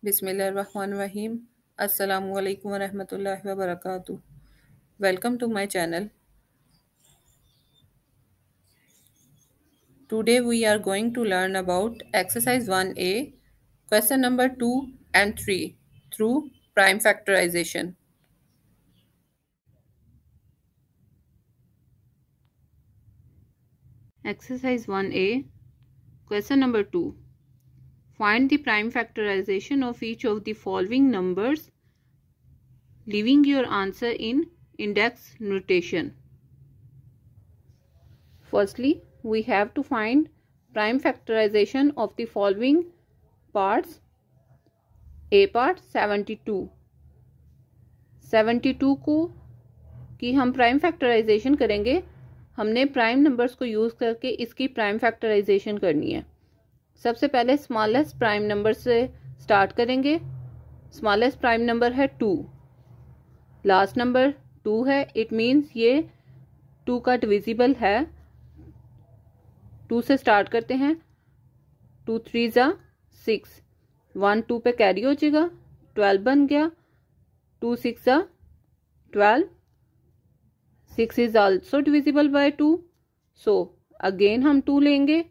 Bismillahirrahmanirrahim. Assalamu alaikum wa rahmatullahi wa barakatuh. Welcome to my channel. Today we are going to learn about exercise 1A, question number 2 and 3 through prime factorization. Exercise 1A, question number 2. Find the prime factorization of each of the following numbers, leaving your answer in index notation. Firstly, we have to find prime factorization of the following parts. A part 72 को कि हम prime factorisation करेंगे, हमने prime numbers को use करके इसकी prime factorisation करनी है। सबसे पहले स्मॉलेस्ट प्राइम नंबर से स्टार्ट करेंगे। स्मॉलेस्ट प्राइम नंबर है 2, लास्ट नंबर 2 है, इट मीन्स ये 2 का डिविजिबल है। 2 से स्टार्ट करते हैं। 2 3 ज़ा 6, 1 2 पे कैरी हो जाएगा, 12 बन गया। 2 6 ज़ा 12, 6 is also divisible by 2, so again हम 2 लेंगे।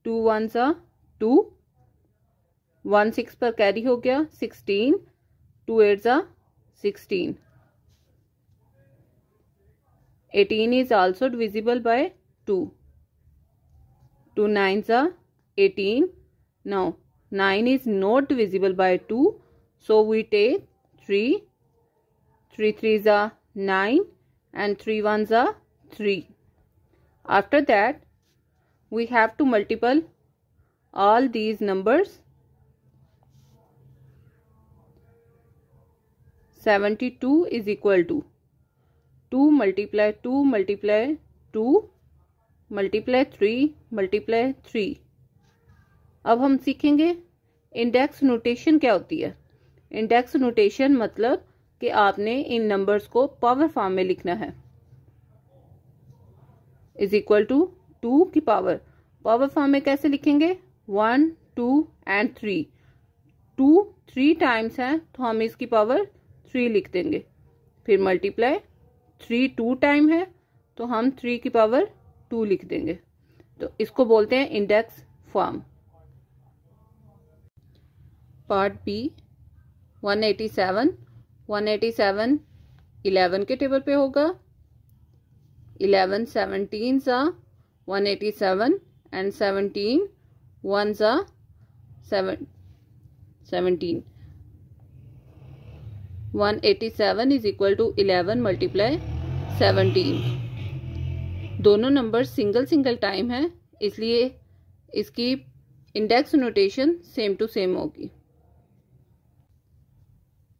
2 1 ज़ा 2, 1 6 पर कैरी हो गया 16, 2 8 ज़ा 16, 18 is also divisible by 2, 2 9 ज़ा 18, now 9 is not divisible by 2, so we take 3, 3 3 ज़ा 9 and 3 1 ज़ा 3. After that we have to multiply all these numbers. 72 is equal to 2 multiply 2 multiply 2 multiply 3 multiply 3. अब हम सीखेंगे इंडेक्स नोटेशन क्या होती है। Index notation मतलब कि आपने इन नंबर्स को पावर फॉर्म में लिखना है। इज इक्वल टू 2 की पावर फॉर्म में कैसे लिखेंगे? 1 2 एंड 3। 2 3 टाइम्स है तो हम इसकी पावर 3 लिख देंगे। फिर मल्टीप्लाई 3 2 टाइम है तो हम 3 की पावर 2 लिख देंगे। तो इसको बोलते हैं इंडेक्स फॉर्म। पार्ट बी 187 11 के टेबल पे होगा। 11 17 ज़ा 187 एंड 17 1 ज़ा 17। 187 इज इक्वल टू 11 मल्टीप्लाई 17। दोनों नंबर सिंगल टाइम है, इसलिए इसकी index notation same to same होगी।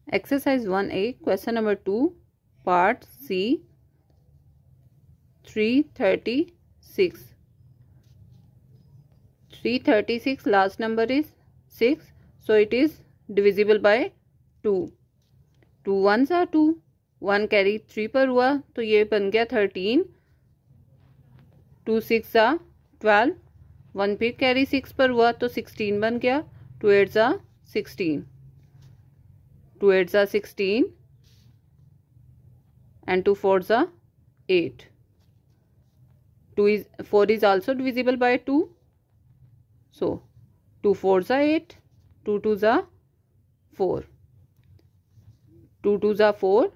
Exercise 1A question number 2 part C 336। 336 last number is 6, so it is divisible by 2. 2 1 ज़ा 2, 1 कैरी 3 पर हुआ तो ये बन गया 13। 2 6 ज़ा 12, 1 फिर कैरी 6 पर हुआ तो 16 बन गया। 2 8 ज़ा 16, 2 8 ज़ा 16 and 2 4 ज़ा 8। 4 is also divisible by 2, so 2 4 ज़ा 8, 2 2 ज़ा 4, 2 2 ज़ा 4,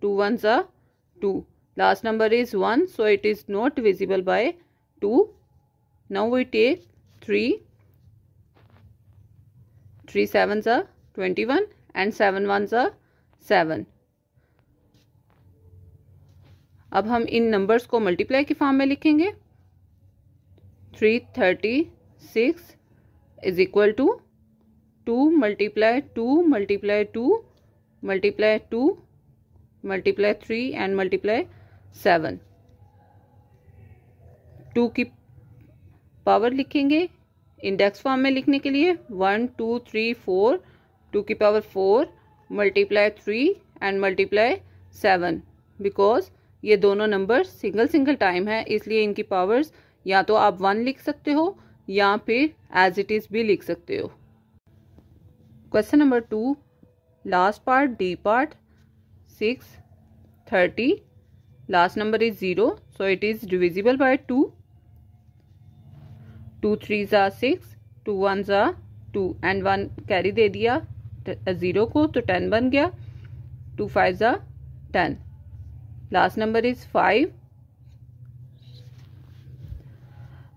2 1 ज़ा 2, last number is 1, so it is not divisible by 2. Now we take 3, 3 7 ज़ा 21 and 7 1 ज़ा 7। अब हम इन नंबर्स को मल्टीप्लाई की फॉर्म में लिखेंगे। 336 is equal to 2 multiply 2 multiply 2 multiply 2 multiply 3 and multiply 7। 2 की पावर लिखेंगे इंडेक्स फॉर्म में लिखने के लिए 1 2 3 4, 2 की power 4 multiply 3 and multiply 7। Because ये दोनों नंबर सिंगल टाइम है, इसलिए इनकी पावर्स या तो आप 1 लिख सकते हो या फिर एज इट इज़ भी लिख सकते हो। Question number 2, last part D part, 6 30, last number is 0, so it is divisible by 2. 2 3s are 6, 2 1s are 2 and 1 carry दे दिया 0 को, तो 10 बन गया. 2 5s are 10. Last number is 5,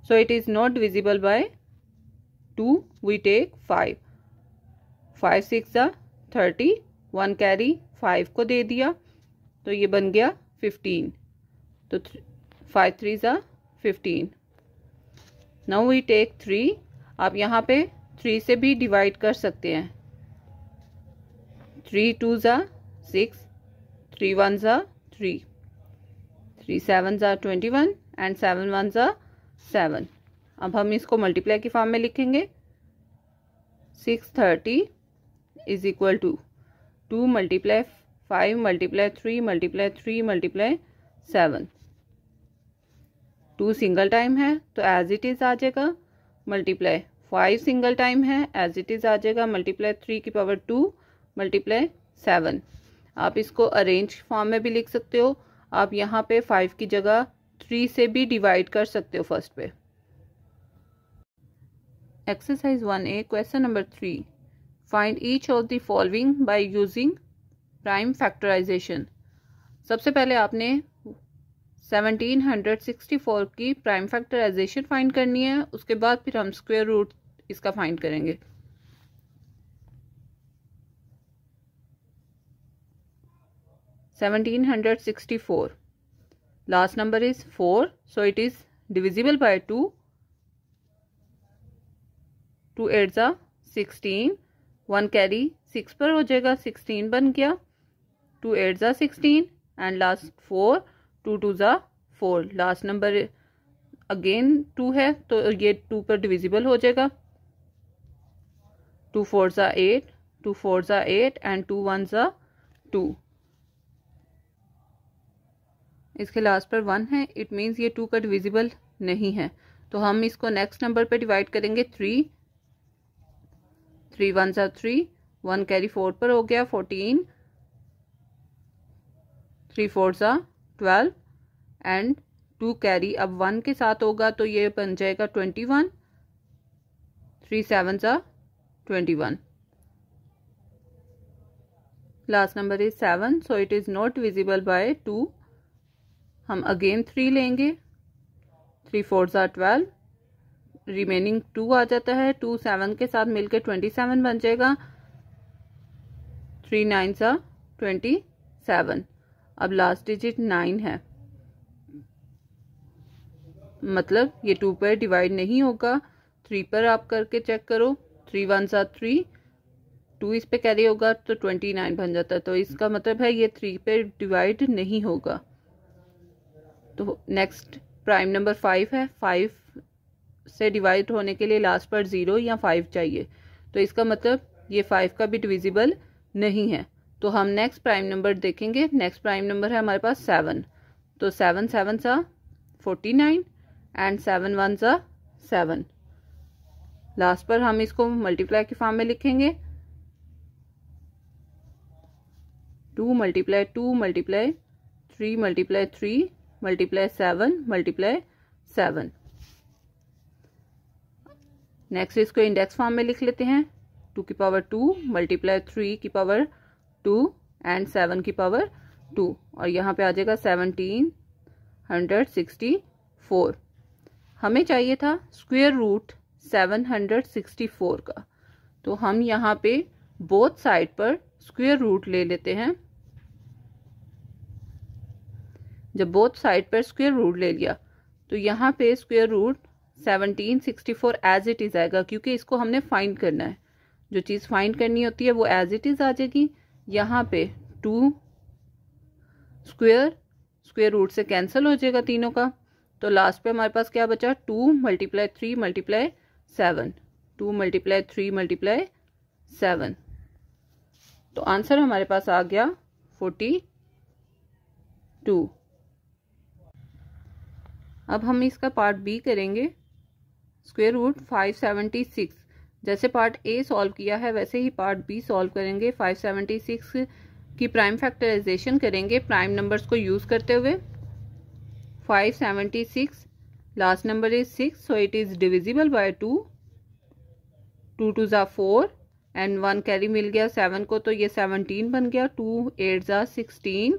so it is not divisible by 2. we take 5. 5 6 are 30, 1 carry 5 को दे दिया, तो ये बन गया 15. तो 5 3s are 15. Now we take 3. आप यहाँ पे 3 से भी डिवाइड कर सकते हैं. 3 2s are 6, 3 1s are 3, 3 7s are 21 and 7 1s are 7. अब हम इसको मल्टीप्लाई की फॉर्म में लिखेंगे. 630 is equal to 2 multiply 5 multiply 3 multiply 3 multiply 7. 2 single time है तो एज इट इज़ आ जाएगा. मल्टीप्लाई 5 सिंगल टाइम है, एज इट इज़ आ जाएगा. मल्टीप्लाई 3 की पावर 2 मल्टीप्लाई 7. आप इसको अरेंज फॉर्म में भी लिख सकते हो. आप यहाँ पे 5 की जगह 3 से भी डिवाइड कर सकते हो फर्स्ट पे. Exercise 1A question number 3, find each of the following by using prime factorisation. सबसे पहले आपने 1764 की प्राइम फैक्टराइजेशन फाइंड करनी है. उसके बाद फिर हम स्क्वायर रूट इसका फाइंड करेंगे. (1764) last number is 4, so it is divisible by 2. 2 8s are 16, 1 carry 6 पर हो जाएगा, 16 बन गया. 2 8s are 16 and last 4, 2 2s are 4. Last number again 2 है तो ये 2 पर डिविजिबल हो जाएगा. 2 4s are 8, 2 4s are 8 and 2 1s are 2. इसके लास्ट पर 1 है, इट मीन्स ये 2 का डिविजिबल नहीं है. तो हम इसको नेक्स्ट नंबर पे डिवाइड करेंगे. 3 3 1s are 3, 1 कैरी 4 पर हो गया 14, 3 4s are 12 एंड 2 कैरी अब 1 के साथ होगा तो ये बन जाएगा 21. 3 7s are 21. Last number is 7, so it is not visible by 2. हम अगेन 3 लेंगे. 3 4s are 12, रिमेनिंग 2 आ जाता है. 2 7 के साथ मिलकर 27 बन जाएगा. 3 9s are 27. अब लास्ट डिजिट 9 है, मतलब ये 2 पर डिवाइड नहीं होगा. 3 पर आप करके चेक करो. 3 1s are 3, 2 इस पे कैरी होगा तो 29 बन जाता है. तो इसका मतलब है ये 3 पे डिवाइड नहीं होगा. तो नेक्स्ट प्राइम नंबर 5 है. 5 से डिवाइड होने के लिए लास्ट पर 0 या 5 चाहिए. तो इसका मतलब ये 5 का भी डिविजिबल नहीं है. तो हम नेक्स्ट प्राइम नंबर देखेंगे. नेक्स्ट प्राइम नंबर है हमारे पास 7. तो 7 7s are 49 and 7 1s are 7. Last पर हम इसको मल्टीप्लाई के फॉर्म में लिखेंगे. 2 multiply 2 multiply 3 multiply 3 multiply 7 multiply 7. Next इसको इंडेक्स फॉर्म में लिख लेते हैं. 2 की पावर 2 मल्टीप्लाई 3 की पावर 2 एंड 7 की पावर 2. और यहाँ पे आ जाएगा 1764. हमें चाहिए था स्क्वायर रूट 764 का. तो हम यहाँ पे बोथ साइड पर स्क्वायर रूट ले लेते हैं. जब बोथ साइड पर स्क्वायर रूट ले लिया तो यहाँ पे square root 1764 as it is आएगा, क्योंकि इसको हमने फाइंड करना है. जो चीज़ फाइंड करनी होती है वो एज इट इज आ जाएगी. यहाँ पे 2 स्क्वायर रूट से कैंसिल हो जाएगा तीनों का. तो लास्ट पे हमारे पास क्या बचा? 2 मल्टीप्लाई 3 मल्टीप्लाई 7. 2 multiply 3 multiply 7. तो आंसर हमारे पास आ गया 42. अब हम इसका पार्ट बी करेंगे. Square root 576. जैसे पार्ट ए सॉल्व किया है वैसे ही पार्ट बी सॉल्व करेंगे। 576 की प्राइम फैक्टराइजेशन करेंगे प्राइम नंबर्स को यूज़ करते हुए। 576 last number is 6, so it is divisible by 2। 2 2 ज़ा 4 एंड 1 कैरी मिल गया 7 को, तो ये 17 बन गया। 2 8 ज़ा 16,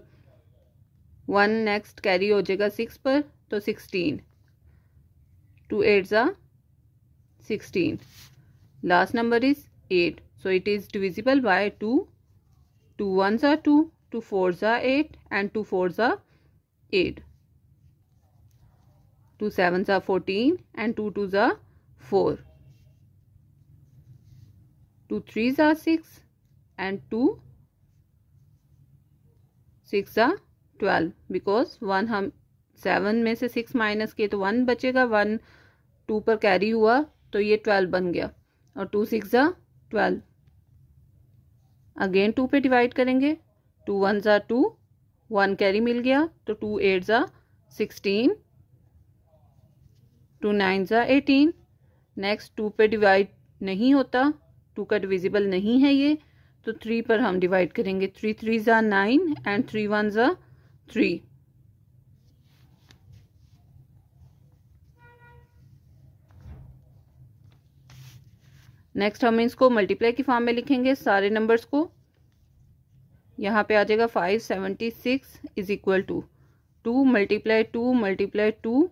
1 नेक्स्ट कैरी हो जाएगा 6 पर, तो 16। 2 8 ज़ा 16, last number is 8, so it is divisible by 2। 2 1 ज़ा 2, 2 4 ज़ा 8 एंड 2 4 ज़ा 8। 2 7 ज़ा 14 एंड 2 2 ज़ा 4। 2 3 ज़ा 6 एंड 2 6 ज़ा 12, बिकॉज 1 हम 7 में से 6 माइनस किए तो 1 बचेगा, 1 2 पर कैरी हुआ तो ये 12 बन गया। और 2 6 ज़ा 12, अगेन 2 पे डिवाइड करेंगे। 2 1 ज़ा 2, 1 कैरी मिल गया तो 2 8 ज़ा 16, 2 9 ज़ा 18। नेक्स्ट 2 पे डिवाइड नहीं होता, 2 का डिविजिबल नहीं है ये, तो 3 पर हम डिवाइड करेंगे। 3 3 ज़ा 9 एंड 3 1 ज़ा 3। नेक्स्ट हम इसको मल्टीप्लाई की फॉर्म में लिखेंगे सारे नंबर्स को। यहाँ पे आ जाएगा 576 is equal to 2 multiply 2 multiply 2।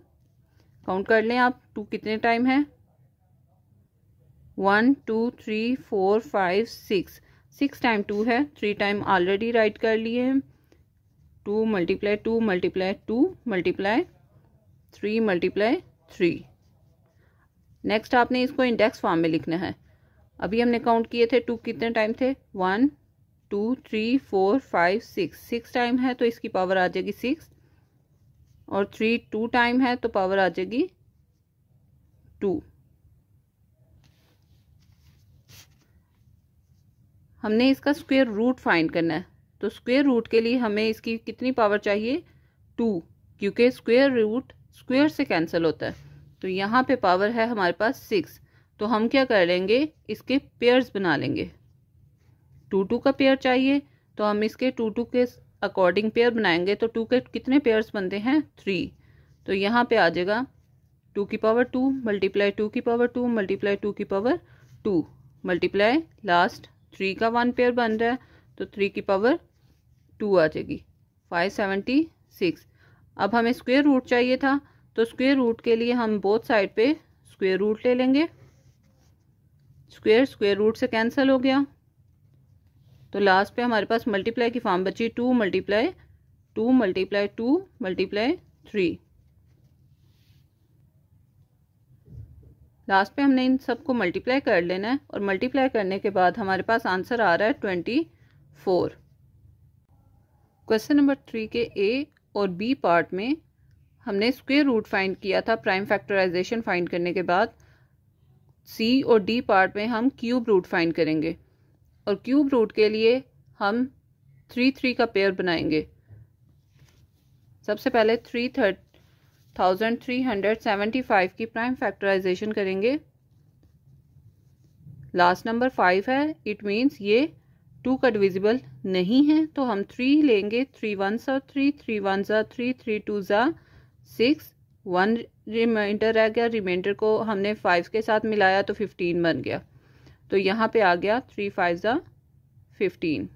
Count कर लें आप 2 कितने टाइम है। 1 2 3 4 5 6, 6 टाइम 2 है, 3 टाइम ऑलरेडी राइट कर लिए हैं। 2 multiply 2 multiply 2 multiply 3 multiply 3। Next आपने इसको इंडेक्स फॉर्म में लिखना है। अभी हमने काउंट किए थे 2 कितने टाइम थे। 1 2 3 4 5 6, 6 टाइम है तो इसकी पावर आ जाएगी 6, और 3 2 टाइम है तो पावर आ जाएगी 2। हमने इसका स्क्वायर रूट फाइंड करना है, तो स्क्वायर रूट के लिए हमें इसकी कितनी पावर चाहिए 2, क्योंकि स्क्वायर रूट स्क्वायर से कैंसिल होता है। तो यहाँ पे पावर है हमारे पास 6, तो हम क्या कर लेंगे इसके पेयर्स बना लेंगे। 2 2 का पेयर चाहिए तो हम इसके 2 2 के अकॉर्डिंग पेयर बनाएंगे। तो 2 के कितने पेयर्स बनते हैं 3, तो यहाँ पे आ जाएगा 2 की पावर 2 मल्टीप्लाई 2 की पावर 2 मल्टीप्लाई 2 की पावर 2 मल्टीप्लाई लास्ट 3 का 1 पेयर बन रहा है तो 3 की पावर 2 आ जाएगी। 576। अब हमें स्क्वायर रूट चाहिए था, तो स्क्वायर रूट के लिए हम बोथ साइड पे स्क्वायर रूट ले लेंगे। स्क्वायर स्क्वायर रूट से कैंसिल हो गया, तो लास्ट पे हमारे पास मल्टीप्लाई की फॉर्म बची 2 मल्टीप्लाई 2 मल्टीप्लाई 2 मल्टीप्लाई 3। लास्ट पे हमने इन सबको मल्टीप्लाई कर लेना है, और मल्टीप्लाई करने के बाद हमारे पास आंसर आ रहा है 24। क्वेश्चन नंबर 3 के ए और बी पार्ट में हमने स्क्वायर रूट फाइंड किया था प्राइम फैक्टराइजेशन फाइंड करने के बाद। सी और डी पार्ट में हम क्यूब रूट फाइंड करेंगे, और क्यूब रूट के लिए हम 3 3 का पेयर बनाएंगे। सबसे पहले 3375 की प्राइम फैक्टराइजेशन करेंगे। लास्ट नंबर 5 है, इट मीन्स ये 2 का डिविजिबल नहीं है, तो हम 3 लेंगे। 3 1 सा 3, 3 1 सा 3, 3 2 सा 6, 1 रिमाइंडर रह गया। रिमाइंडर को हमने 5 के साथ मिलाया तो 15 बन गया, तो यहाँ पे आ गया 3 5 सा 15।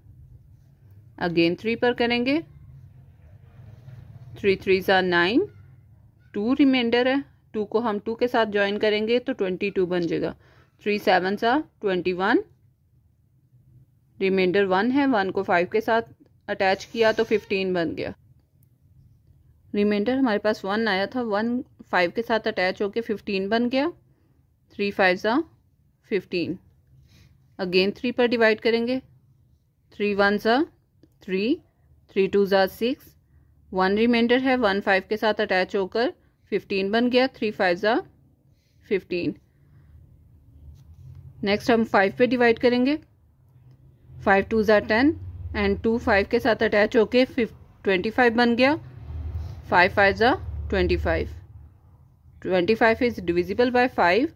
अगेन 3 पर करेंगे। 3 3 सा 9, 2 रिमाइंडर है, 2 को हम 2 के साथ ज्वाइन करेंगे तो 22 बन जाएगा। 3 7 सा 21, रिमाइंडर 1 है, 1 को 5 के साथ अटैच किया तो 15 बन गया। रिमाइंडर हमारे पास 1 आया था, 1 5 के साथ अटैच होके 15 बन गया। 3 5 सा 15। अगेन 3 पर डिवाइड करेंगे। 3 1 सा 3, 3 2 सा 6, 1 रिमाइंडर है, 1 5 के साथ अटैच होकर 15 बन गया। 3 5 सा 15। नेक्स्ट हम 5 पे डिवाइड करेंगे। 5 2 सा 10 एंड 2 5 के साथ अटैच होके 25 बन गया। 5 5 सा 25 इज डिविजिबल बाय 5।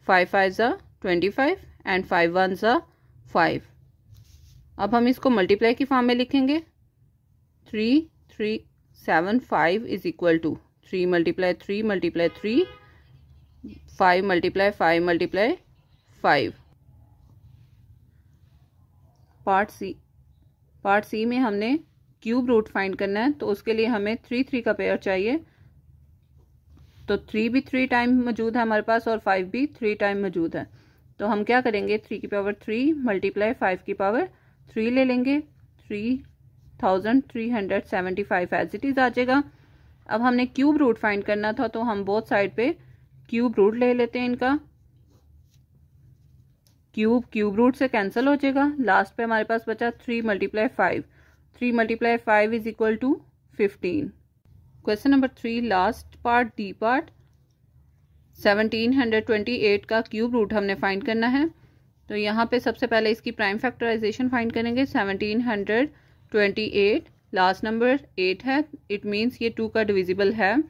5 5 ज़ा 25 एंड 5 1 ज़ा 5। अब हम इसको मल्टीप्लाई की फॉर्म में लिखेंगे। 3 3 7 5 is equal to 3 multiply 3 multiply 3 5 multiply 5 multiply 5। Part C में हमने क्यूब रूट फाइंड करना है, तो उसके लिए हमें 3 3 का पेयर चाहिए। तो 3 भी 3 टाइम मौजूद है हमारे पास और 5 भी 3 टाइम मौजूद है। तो हम क्या करेंगे, 3 की पावर 3 मल्टीप्लाई 5 की पावर 3 ले लेंगे। 3375 एज इट इज़ आ जाएगा। अब हमने क्यूब रूट फाइंड करना था, तो हम बोथ साइड पे क्यूब रूट ले लेते हैं इनका। क्यूब रूट से कैंसिल हो जाएगा। लास्ट पे हमारे पास बचा 3 multiply 5। 3 multiply 5 is equal to 15। Question number 3 last part D part 1728 का क्यूब रूट हमने फाइंड करना है। तो यहाँ पे सबसे पहले इसकी प्राइम फैक्टराइजेशन फाइंड करेंगे। 1728 लास्ट नंबर 8 है, इट मीन्स ये 2 का डिविजिबल है।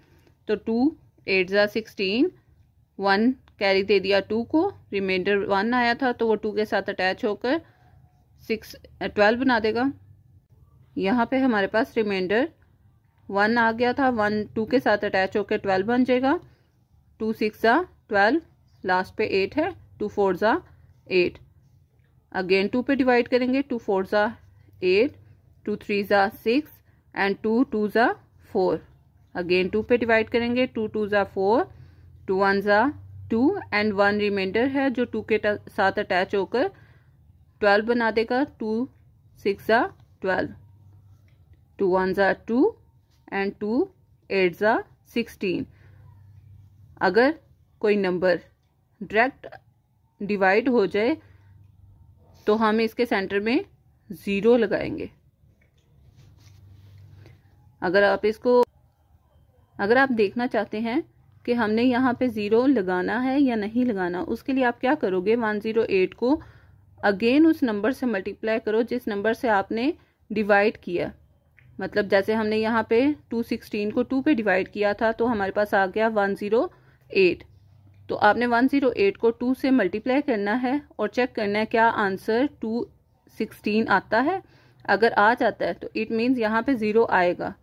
तो 2 8 ज़ा 16, 1 कैरी दे दिया 2 को, रिमाइंडर 1 आया था तो वो 2 के साथ अटैच होकर 12 बना देगा। यहाँ पे हमारे पास रिमाइंडर 1 आ गया था, 1 2 के साथ अटैच होकर 12 बन जाएगा। 2 6 ज़ा 12, लास्ट पे 8 है, 2 4 ज़ा 8। अगेन 2 पे डिवाइड करेंगे। 2 4 ज़ा 8, 2 3 ज़ा 6 एंड 2 2 ज़ा 4। अगेन 2 पे डिवाइड करेंगे। 2 2 ज़ा 4, 2 1 ज़ा 2 एंड 1 रिमाइंडर है जो 2 के साथ अटैच होकर 12 बना देगा। 2 6 ज़ा 12, 2 1 ज़ा 2 एंड 2 8 ज़ा 16। अगर कोई नंबर डायरेक्ट डिवाइड हो जाए तो हम इसके सेंटर में 0 लगाएंगे। अगर आप देखना चाहते हैं कि हमने यहाँ पे 0 लगाना है या नहीं लगाना, उसके लिए आप क्या करोगे, 108 को अगेन उस नंबर से मल्टीप्लाई करो जिस नंबर से आपने डिवाइड किया। मतलब जैसे हमने यहाँ पे 216 को 2 पे डिवाइड किया था तो हमारे पास आ गया 108। तो आपने 108 को 2 से मल्टीप्लाई करना है और चेक करना है क्या आंसर 216 आता है। अगर आ जाता है तो इट मीन्स यहाँ पे 0 आएगा।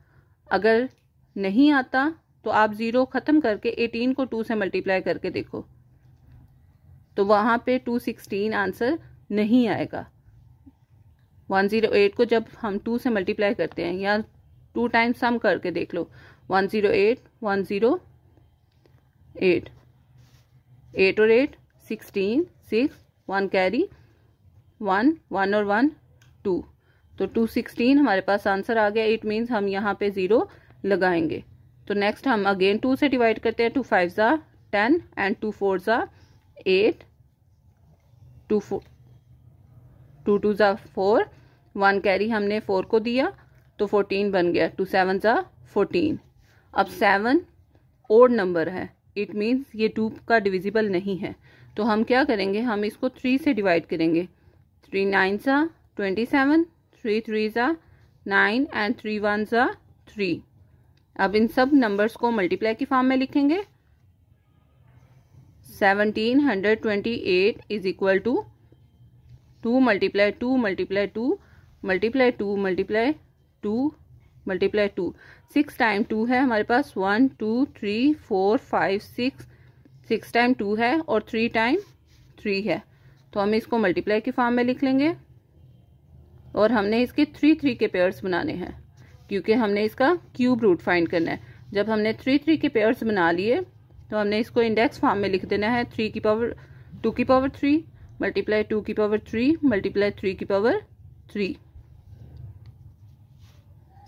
अगर नहीं आता तो आप 0 ख़त्म करके 18 को 2 से मल्टीप्लाई करके देखो, तो वहाँ पे 216 आंसर नहीं आएगा। 108 को जब हम 2 से मल्टीप्लाई करते हैं या 2 टाइम्स सम करके देख लो, 108 108, 8 और 8 16, 6 1 कैरी 1 1 और 1 2, तो 216 हमारे पास आंसर आ गया। इट मीन्स हम यहाँ पे 0 लगाएंगे। तो नेक्स्ट हम अगेन 2 से डिवाइड करते हैं। 2 5 ज़ा 10 एंड 2 4 ज़ा 8, 2 2 ज़ा 4, 1 कैरी हमने 4 को दिया तो 14 बन गया। 2 7 ज़ा 14। अब 7 ओड नंबर है, इट मीन्स ये 2 का डिविजिबल नहीं है। तो हम क्या करेंगे, हम इसको 3 से डिवाइड करेंगे। 3 9 ज़ा 27, 3 3 ज़ा 9 एंड 3 1 ज़ा 3। अब इन सब नंबर्स को मल्टीप्लाई की फॉर्म में लिखेंगे। 1728 is equal to 2 multiply 2 multiply 2 multiply 2 multiply 2 multiply 2। 6 time 2 है हमारे पास, 1 2 3 4 5 6, 6 टाइम 2 है और 3 टाइम 3 है। तो हम इसको मल्टीप्लाई की फॉर्म में लिख लेंगे और हमने इसके 3 3 के पेयर्स बनाने हैं क्योंकि हमने इसका क्यूब रूट फाइंड करना है। जब हमने 3 3 के पेयर्स बना लिए तो हमने इसको इंडेक्स फॉर्म में लिख देना है। 3 की पावर 2 की पावर 3 मल्टीप्लाई 2 की पावर 3 मल्टीप्लाई 3 की पावर 3।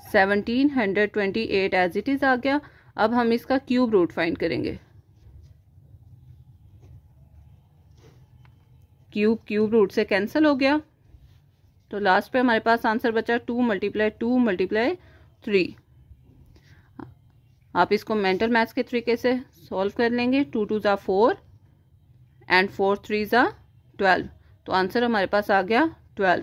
1728 एज इट इज आ गया। अब हम इसका क्यूब रूट फाइंड करेंगे। क्यूब रूट से कैंसिल हो गया तो लास्ट पे हमारे पास आंसर बचा 2 मल्टीप्लाई 2 मल्टीप्लाई 3। आप इसको मेंटल मैथ्स के तरीके से सॉल्व कर लेंगे। 2 2 ज़ा 4 एंड 4 3 ज़ा 12, तो आंसर हमारे पास आ गया 12।